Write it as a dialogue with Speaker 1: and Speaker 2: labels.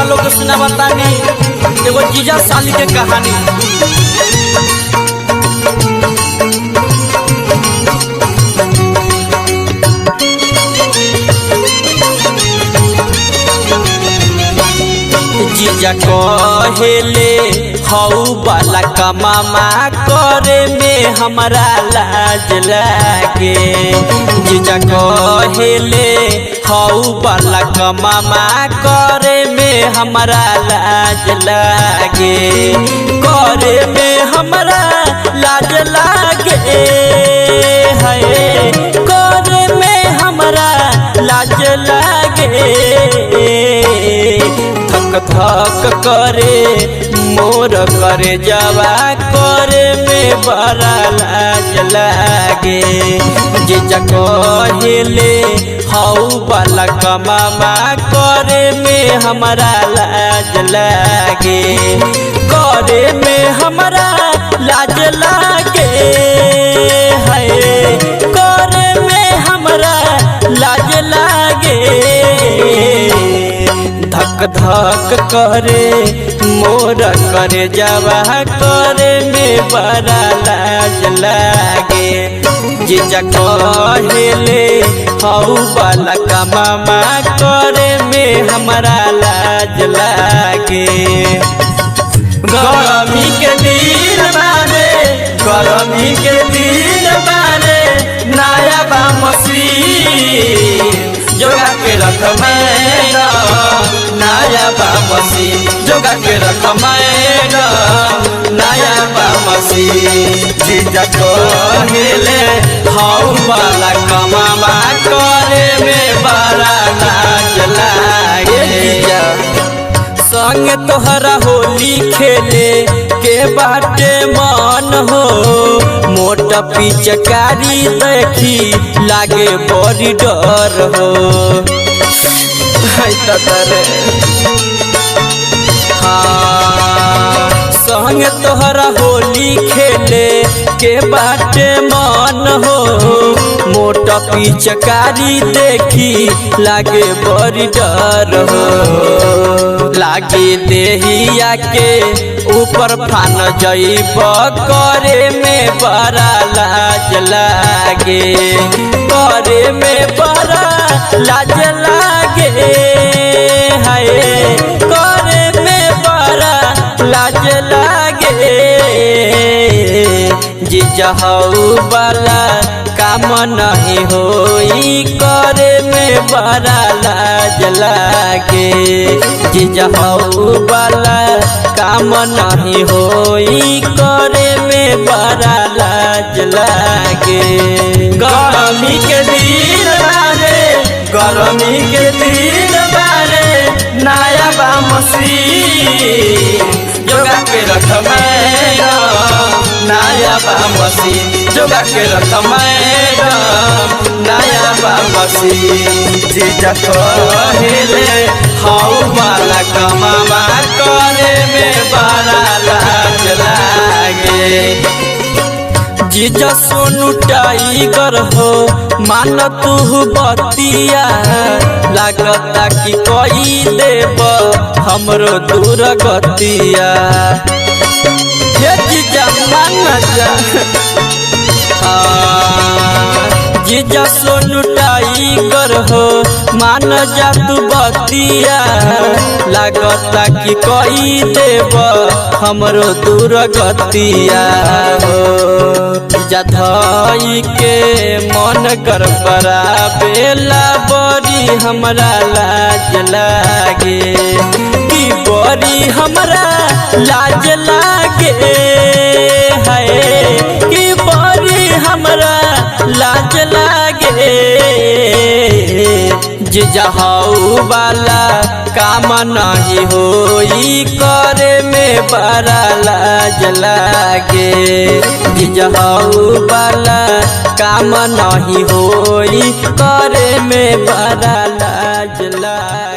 Speaker 1: लोग के सुना बतानी एगो जीजा साली के कहानी। जीजा कहेले हऊ वाला कमामा करे में हमरा लाज लागे। जीजा कहेले हऊ वाला कमामा करे में हमरा लाज लागे। करे में हमरा लाज लागे है, करे में हमरा लाज लागे। धक करे मोर करे जावा करे में बड़ा लाज लागे। जीजा कहेले हऊ वाला कमामा करे में हमरा लाज लागे। करे में हमरा लाज लागे है, करे में हमरा लाज लागे। धक धक करे मोर करे जावा करे में बड़ा लाज लागे। जीजा कहेले हऊ वाला कमामा करे में हमरा लाज लागे। गरमी के दिन बारे, गरमी के दिन बारे नया बा मशीन जोगा के रख मैडम, नया बा मशीन जोगा के रख मैडम, नया बा मशीन। जीजा कहेले हऊ वाला कमामा करे में बड़ा लाज लागे। जीजा संग तोहरा होली खेले के बाटे मन हो, मोटा पिचकारी देखी लागे बड़ी डर हो। हाँ संग तोहरा होली खेले के बाटे मन हो, मोटा पिचकारी देखी लागे बड़ी डर हो। लागे देहिया के ऊपर फान जइब करे में बड़ा लाज लागे। करे में बड़ा लाज लागे है, करे में बड़ा लाज लागे। जीजा हऊ वाला काम नहीं होई करे में बड़ा लाज लागे। जीजा हऊ वाला काम नहीं होई करे में बड़ा लाज लागे। गरमी के दिन बारे, गरमी के दिन बारे नया बा मशीन जोगा के रख मैडम, नया बा मशीन जोगा के रख मैडम, नया बा मशीन। जीजा कहेले हऊ वाला कमामा करे में बड़ा लाज लागे। जीजा सोनू टाइगर हो मान तू बतिया, लागता कि कोई देव हमरो दूर गतिया। ये जीजा मान जा, जीजा सोनू टाइगर हो मान जा तू बतिया, लागता कि कोई देव हमरो दूर गतिया हो। जीजा धई के मन गड़बड़ा बेला बड़ी हमरा लाज लागे। कि बड़ी हमरा लाज लागे है, कि बड़ी हमरा लाज लागे। जीजा हऊ वाला काम नहीं होई करे में बड़ा लाज लागे। जीजा हऊ वाला काम नहीं होई करे में बड़ा लाज लागे।